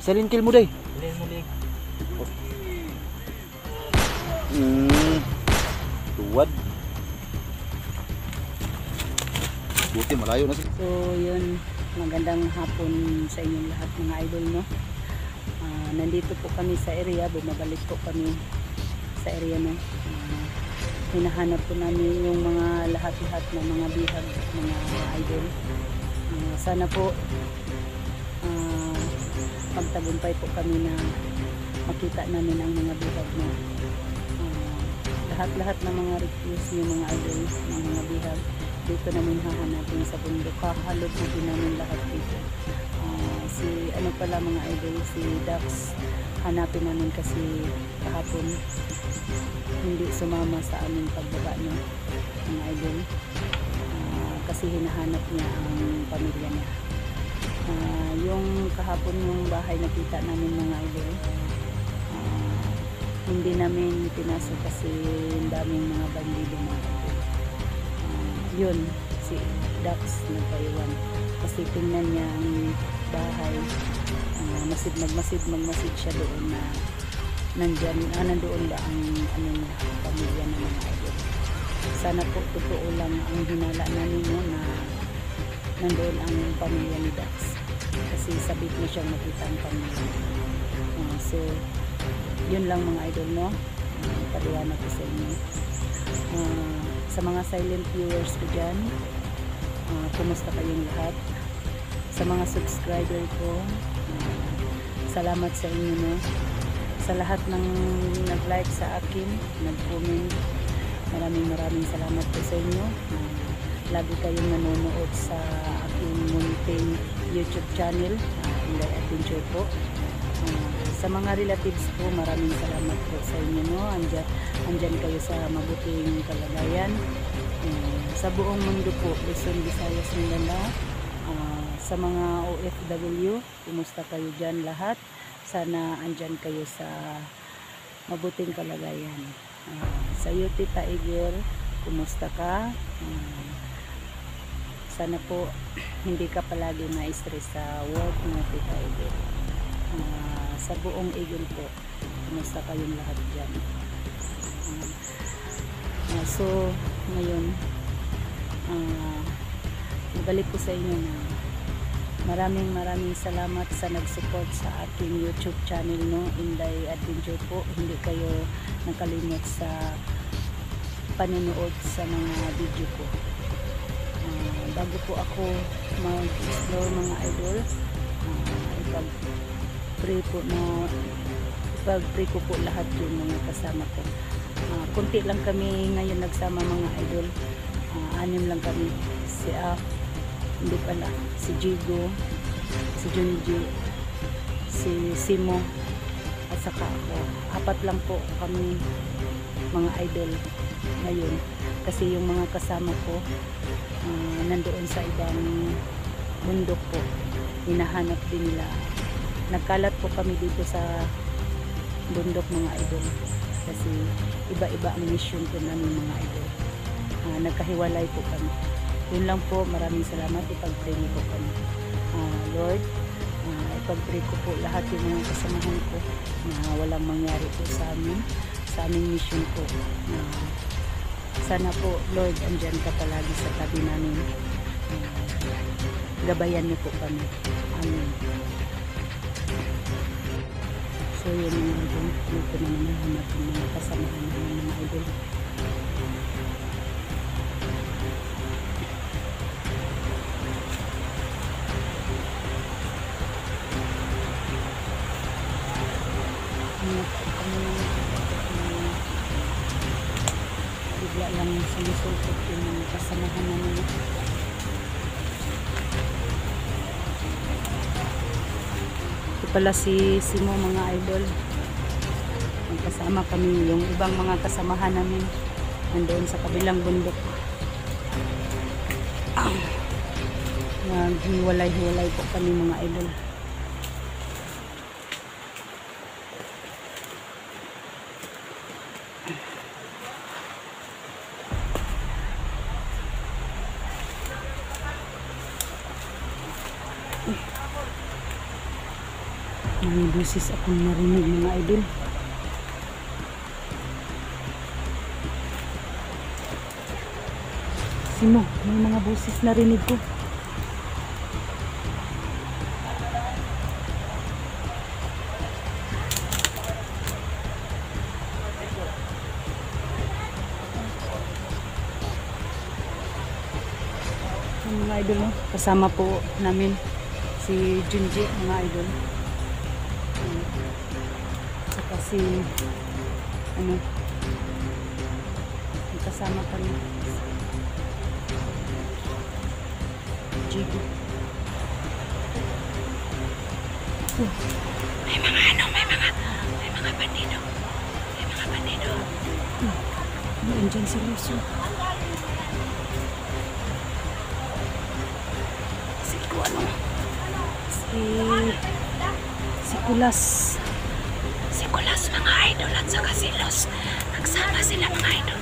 Salin kill mo day. Salin mo lig. Tuwad. Buti malayo na siya. So yun, magandang hapon sa inyong lahat mga idol, no. Nandito po kami sa area, bumabalik po kami sa area, no. Hinahanap po namin yung mga lahat-lahat ng mga bihag, mga idol. Sana po pagtagumpay po kami na makita namin ang mga bihag, no. Lahat-lahat ng mga request niyo mga idol ng mga bihag, dito namin hahanapin sa bundok. Kahalog po din namin lahat dito. Si ano pala mga idol, si Dax, hanapin namin kasi kahapon hindi sumama sa aming pagbaba niya mga idol, kasi hinahanap niya ang pamilya niya. Yung kahapon yung bahay nakita namin mga idol, hindi namin pinasok kasi daming mga bandido mga idol. Yun, si Dax nagpaiwan kasi tingnan niya ang bahay, magmasid siya doon na nandoon ba ang ano na pamilya ng mga idol. Sana po totoo lang ang hinala namin, no, na nandoon ang pamilya ni Dax kasi sabit na siyang makita ang pamilya. So yun lang mga idol, no. Paliwanag ko sa inyo. Sa mga silent viewers ko dyan, kumusta kayong lahat? Sa mga subscriber ko, salamat sa inyo, no. Sa lahat ng nag-like sa akin, nag-comment, maraming salamat po sa inyo. Lagi kayong nanonood sa aking munting YouTube channel, Inday Adventure po. Sa mga relatives ko, maraming salamat po sa inyo, no. Andyan kayo sa mabuting kalagayan. Sa buong mundo po, Luzon, Visayas, Mindanao, sa mga OFW, kumusta kayo dyan lahat? Sana andyan kayo sa mabuting kalagayan. Sa iyo, Tita Igor, kumusta ka? Sana po hindi ka palagi na-stress sa work mo, Tita Igor. Sa buong Igor po, kumusta kayong lahat dyan? So ngayon, ibalik ko sa inyo na maraming salamat sa nag-support sa aking YouTube channel, no, Inday Adventure po. Hindi kayo nakalimot sa panonood sa mga video ko. Bago po ako mag-explore mga idol, ipag-pray ko po lahat yung mga kasama ko. Kunti lang kami ngayon nagsama mga idol, 6 lang kami. Si Jigo, si Junji, si Simo, at saka ako. 4 lang po kami mga idol ngayon, kasi yung mga kasama ko nandoon sa ibang bundok po, hinahanap din nila. Nagkalat po kami dito sa bundok mga idol kasi iba-iba ang mission po namin mga idol. Nagkahiwalay po kami. Yun lang po, maraming salamat. Ipag-pray po kami. Lord, ipag-pray ko po lahat yung mga kasamahan ko na walang mangyari po sa aming mission po. Sana po, Lord, andyan ka palagi sa tabi namin. Gabayan niyo po kami. Amen. So yun mga idol, dito naman nahanap yung mga kasamahan ng mga idol. Bigla lang sumusulpot yung mga kasamahan namin. Ito pala si Simo mga idol. Magkasama kami, yung ibang mga kasamahan namin nandoon sa kabilang bundok. Naghiwalay-hiwalay po kami mga idol. May busis akong narinig mga idol. Sino? May mga busis narinig ko. Mga idol, no? Kasama po namin si Junji, mga idol. Saka si ano, kasama kami Jigo. May mga ano, may mga bandido. May mga bandido. Nandiyan si Luso. Si Kulas mga idol at saka si Los. Nagsama sila mga idol.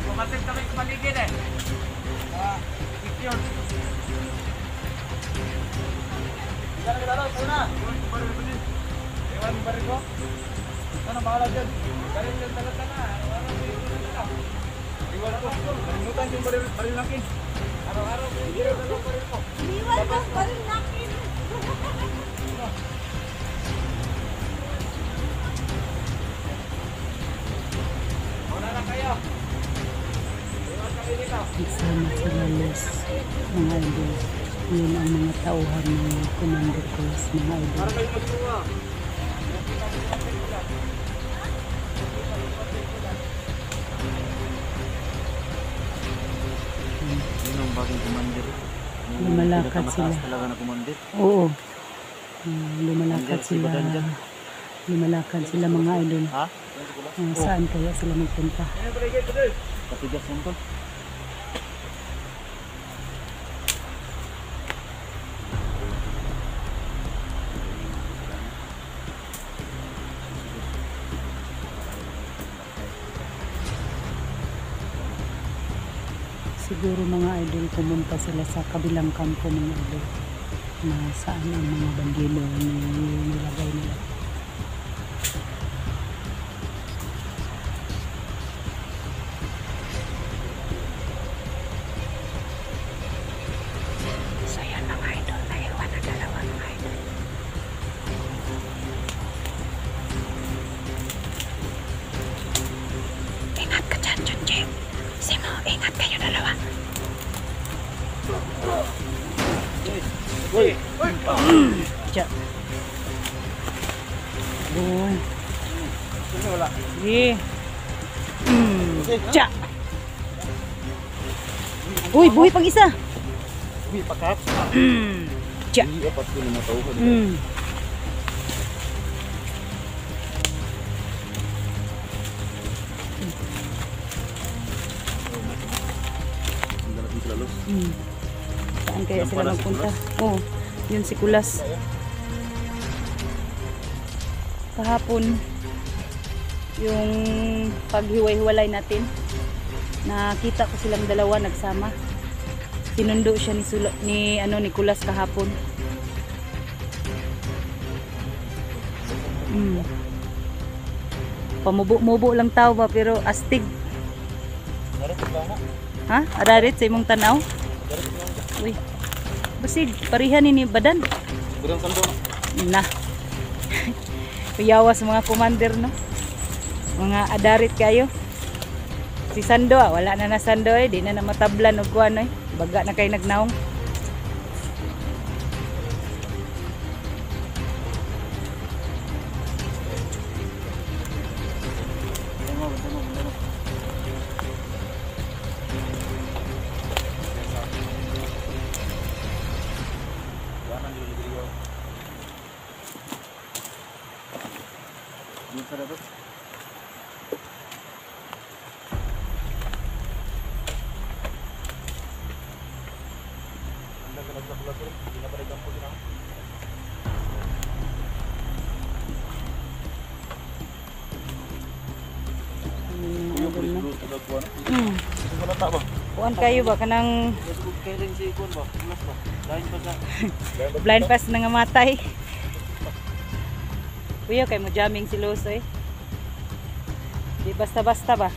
Kumatin kami sa paligid eh. Picture. Jangan kita tahu sana. Ewan baril ko. Sana bahala dyan. Baril dyan tagat na. Iwan ko. Kalimutan yung baril nakin. Araw-araw ko. Baril ko. Iwan ko baril nakin. Wala na kayo. Isama sila Los, mga idol. Yun ang mga tauhan ng Commander Cruz, mga idol. Para kayo magsuwa. Yun ang bagong commander. Lumalakad sila. Talaga na commander. Oo. Lumalakad Andyan, sila. si Badan. Lumalakad sila mga idol. Ha? Saan kaya sila magpunta? Katigas yan to. Siguro mga idol pumunta sila sa kabilang kampo mga idol na saan ang mga bandido nilagay nila. So yan mga idol, naiwan na dalawa mga idol. Ingat ka dyan, Junji. Simo, ingat kayo dalawa. Uy! Diyan. Boy. Sino wala? Sige. Diyan. Uy, buhay pag isa. Uy, pakat! Diyan. Hindi apat ko na matauhan. Hindi natin sila Los. Saan kaya Yan sila pala si magpunta? Kulas. Oo, yun si Kulas. Kahapon, yung paghiway-hiwalay natin, nakita ko silang dalawa nagsama. Sinundo siya ni Kulas kahapon. Pamubo-mubo lang tao ba pero astig. Darit ba na? Ha? Adarit sa imong tanaw? Darit ba na? Uy. Basig, parihan ni Badan. Gudang sando na. Na. Kuyawas mga commander, no? Mga adarit kayo. Si Sando, wala na Sando eh. Di na matablan o kuwan eh. Baga na kayo nagnaong. Yung sa dapat. nagkuha na. Hmm. Ito sa lata ba? Kuan kayo ba kanang Kaya rin si Ikon ba? Ulas ba? Lain pa sa... blind pass na nga matay. Kuya kay mo jamming si Los eh. Di basta-basta ba?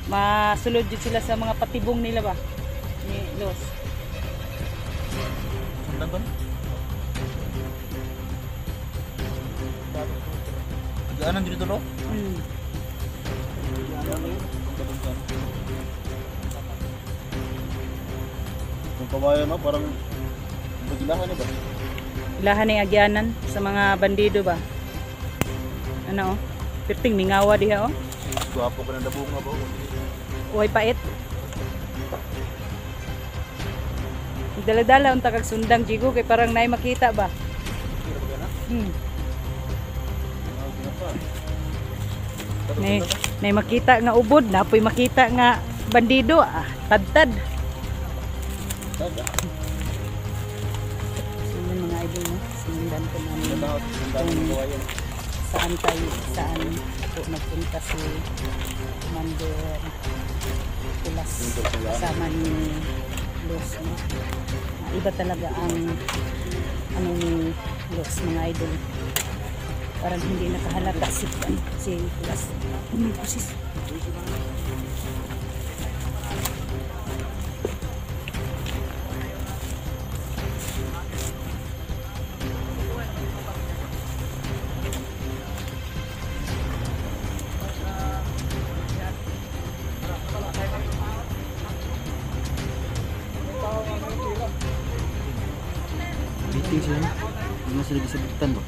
Masulod yun sila sa mga patibong nila ba? Ni Los. Sundan ba? Nagaanan dito lo? Hmm. Yung kawayan na parang magilahan na ba? Ilahan ng agyanan sa mga bandido ba? Ano oh? Perting mingawa diha oh. Guwapo ka ng dabunga ba? Uy pait. Dala-dala unta kag sundang jigo kay parang naay makita ba? Hmm. Nay makita nga ubod, napoy makita nga bandido, tad-tad. So yun mga idol no, sinundan ko namin saan po nagpunta si Commander Pulas kasama ni Los no. Iba talaga ang ano ni Los mga idol. Parang hindi nakahalata si Pulas. Pusis. Biting siya no? Hindi na sila gisabitan ba?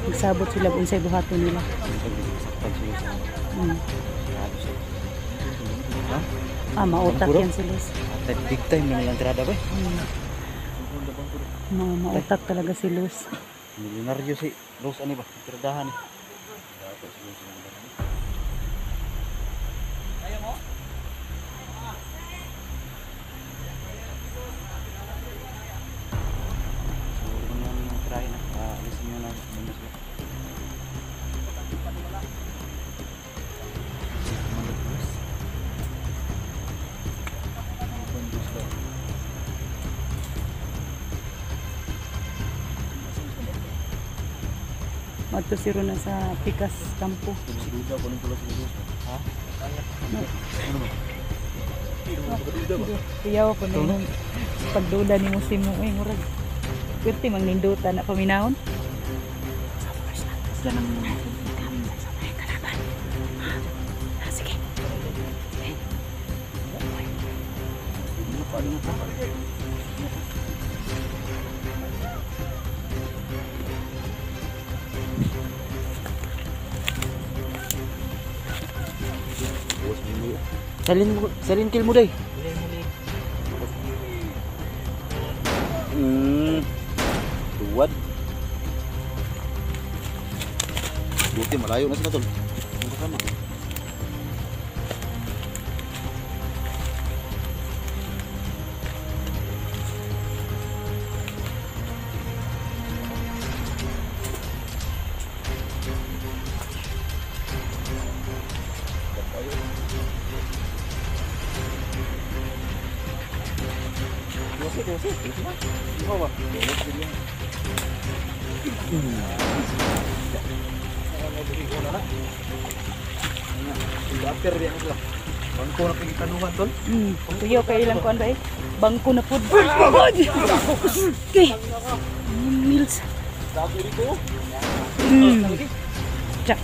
Nagsabot sila unsay buhaton nila. Saktan sila sa... Grabe siya. Ha? Mautak yan si Los. At big time na nilang tirada ba? Mautak talaga si Los. Milyonaryo si Rose ano ba? Tiradahan eh. Madto si Rona sa Pikas Campo. Siguro ko nung tulas si Rose. Ha? Ano ba? Iyaw ko na yung pagduda ni Muslim mo. Uy, murag. Pwerte mang ninduta na paminahon. Sila nang kalaban. Sige. Paano ka? Salin kill mo day. Tuwad. Buti malayo na sila tol. Ang kasama. Bangko na pagkitanuhan tol. Tuyo kay ilang kuan ba eh. Bangko na pud. Okay. Meals. Dagi dito. Tsak.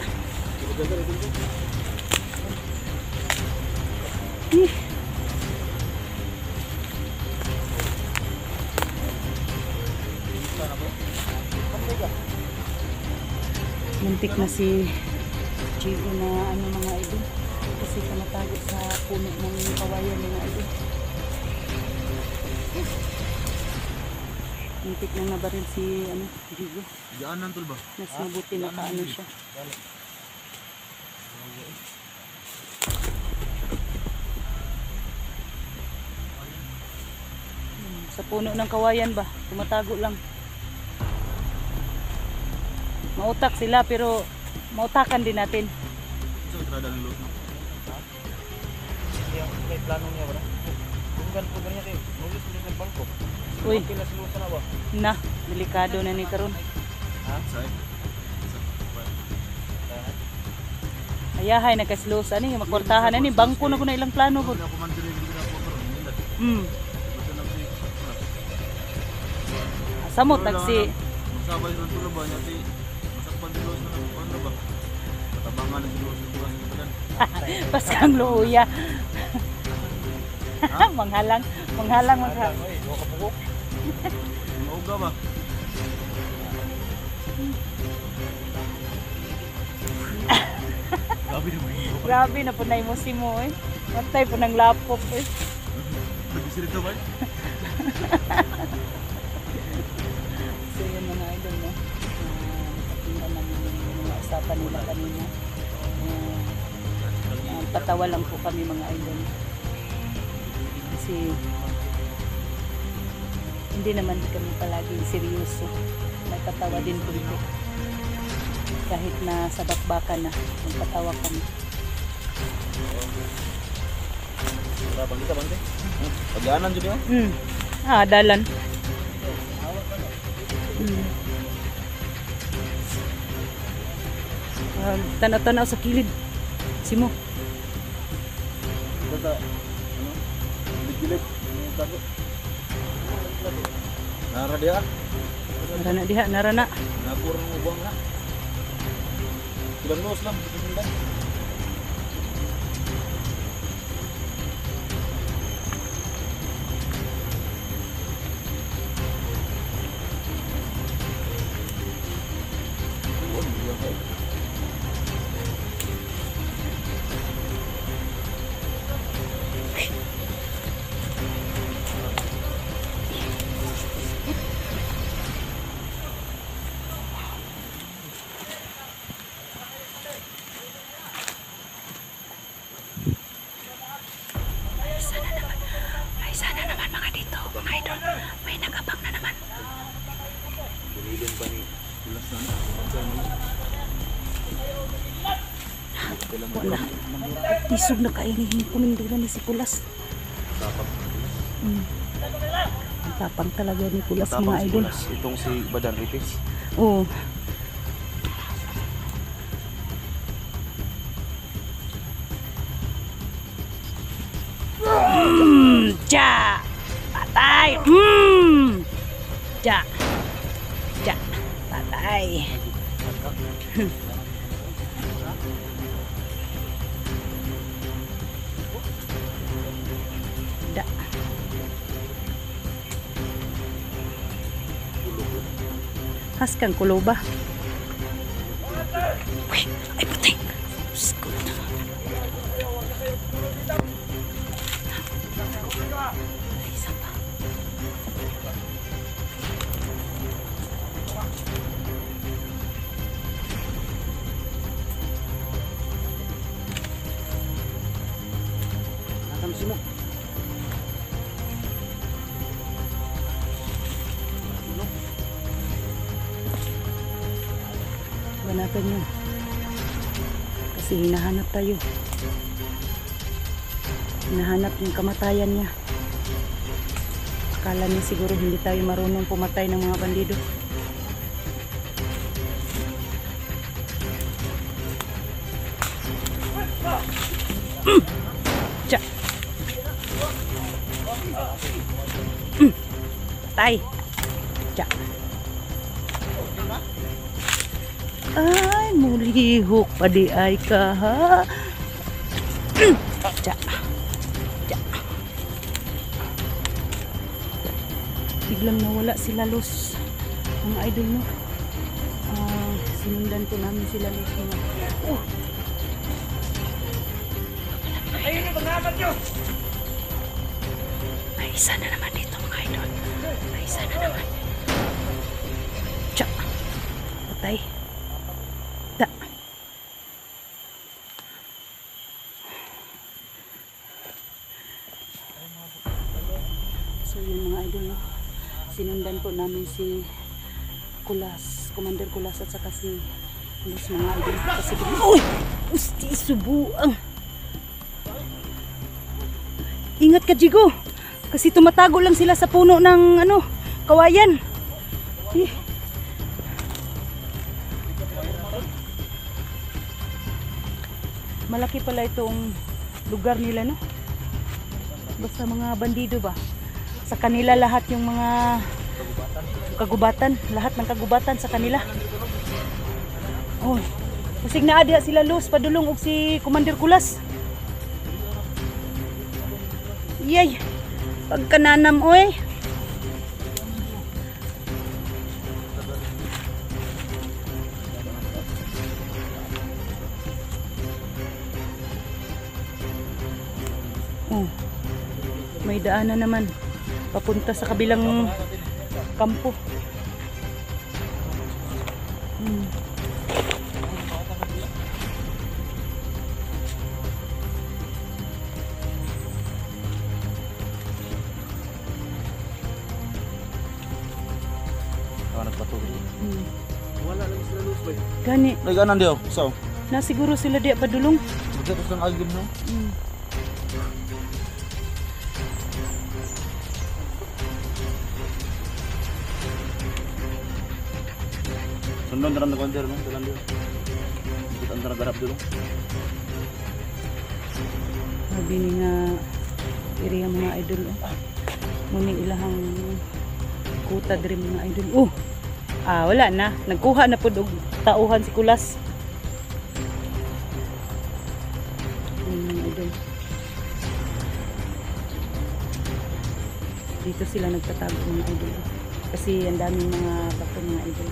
Muntik na si Chigo na ano mga idol kasi kamatago sa puno ng kawayan mga idol. Muntik na nabaril si ano, Chigo. Dianan tol ba? Mas mabuti na kaano siya. Sa puno ng kawayan ba? Tumatago lang. Mautak sila pero mautakan din natin. So, itrada ng loot, no? Yung may plano niya ba? Bukan po ganyan eh. Nulis ulit ng bangko. Uy, Pila silusa na ba? na, delikado na ni karon. Ha? Sa'yo? Ayahay nagkaslosa ni makwartahan na ni bangko na ko na ilang plano ko. Hindi ako man diri na po karon. Hindi. Mm. Basta lang si. Samot nagsi Magsabay ng tulo ba? Nyati, masakpan din na ano ba? Katabangan ng tulo sa tuwas ng badan. paskang luya. manghalang magha. Ay, buka ka po. Mauga ba? Grabe naman yun. Grabe na po na mo eh. Matay po ng lapop eh. Nag-isirito ba? So yun mga idol no. Pakinggan namin yung mga usapan nila kanina. Patawa lang po kami mga idol. Kasi hindi naman kami palaging seryoso. May patawa din po ito. Kahit na sa bakbakan na, magpatawa kami. Bang kita bang Pagyanan jud yun. Dalan. Tanaw-tanaw sa kilid. Simo. Basta ano? Bigilit. Tago. Nara dia. Narana diha, narana. Nagurang ubang na. Ilang nos lang bigilan. Sana naman mga dito, mga idol. May nagabang na naman. Binilin pa ni Pulas na. Wala. Isog na kainihin kuminduran ni si Pulas. Tapang. Ang tapang talaga ni Pulas Tapang mga si idol. Pulas. Itong si Badan Ripis. Oo. Ja! Patay! Ja! Ja! Patay! Da! Haskang kuloba. Uy! Ay putay! Skot! Isa pa. Nakam simo. Banatan yun. Kasi hinahanap tayo. Hinahanap yung kamatayan niya. Akala niya siguro hindi tayo marunong pumatay ng mga bandido. Tsa! Patay! Tsa! Ay, mulihok pa di ay ka ha. Tsa! Tsa! Biglang nawala sila Los. Mga idol mo. Sinundan po namin sila Los. Oh! Ayun yung panghabat nyo! May isa na naman dito mga idol. May isa na naman. Tsa! Patay. Da! So yun mga idol, no? Sinundan po namin si Kulas, Commander Kulas at saka si Halos mga idol. Kasi, uy! Usti, subuang. Ingat ka, Jigo. Kasi tumatago lang sila sa puno ng ano, kawayan. Eh. Malaki pala itong lugar nila, no? Basta mga bandido ba? Sa kanila lahat yung mga kagubatan. Lahat ng kagubatan sa kanila. Oh, kasig na adya sila Luz, padulong og si Commander Kulas. Yay! Pagkananam, oy! Oh, may daanan naman papunta sa kabilang kampo. Wala lang sila Luz ba? Gani, Naganan diyo. So, na siguro sila di padulong. magkatapos ng agim no. Sundon dalam konter no, dalam dia. Kita antara garap dulu. Sabi ni nga iriya mga idol. Muni ilahang kuta diri mga idol. Oh. Ah, wala na. Nagkuha na pud og tauhan si Kulas. Mga idol. Dito sila nagtatago mga idol. Kasi ang daming mga bato mga idol.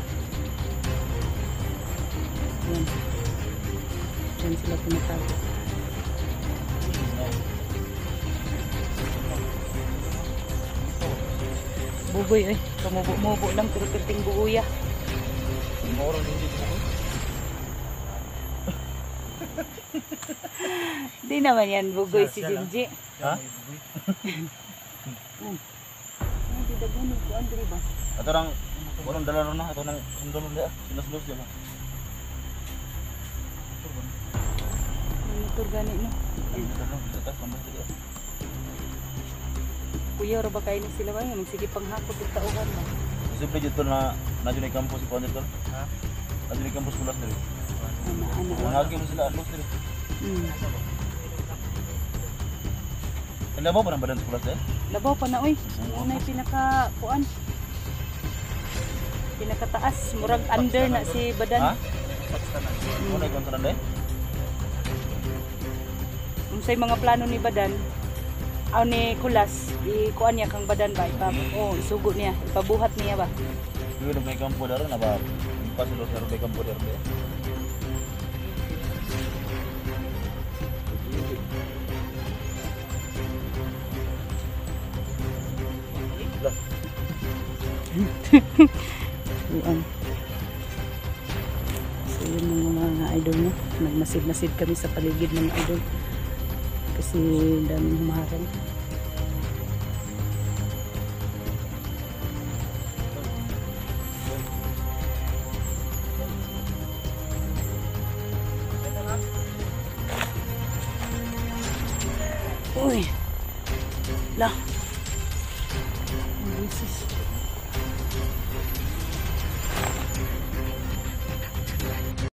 Yan. Yan sila tumatago. Bugoy eh. Kamubo-mubo lang pero perting buuya. Orang ini dito. Di naman yan bugoy si Jinji. Ha? Hindi dagunog ko Andre ba? Ato nang orang dalan na ato nang sundon ulit. Sinus-lus dia. May motor gani no. Atas tambah dia. Kuya ra ba kayo ni sila ba? Sige panghakot og tauhan ba? Siyempre dito na nadyo na campus si Kuan dito. Ha? Nadyo na campus kulas dito. Ana. Nangagi mo sila alos dito. Labaw pa ng badan kulas eh? Labaw pa na oy. Unay pinaka kuan. Pinakataas, murag under na si Badan. Ha? Ano na kontra na eh? Unsay mga plano ni Badan? Aw ni Kulas, ikuan niya kang Badan ba? Isugo niya, ipabuhat niya ba? Yung may kampo daro na ba? Pas lo sa may kampo daro eh. Uan. So yun mga idol no. Nagmasid-masid kami sa paligid ng idol. Kasi daming humaharang. Uy! La! Ang bisis.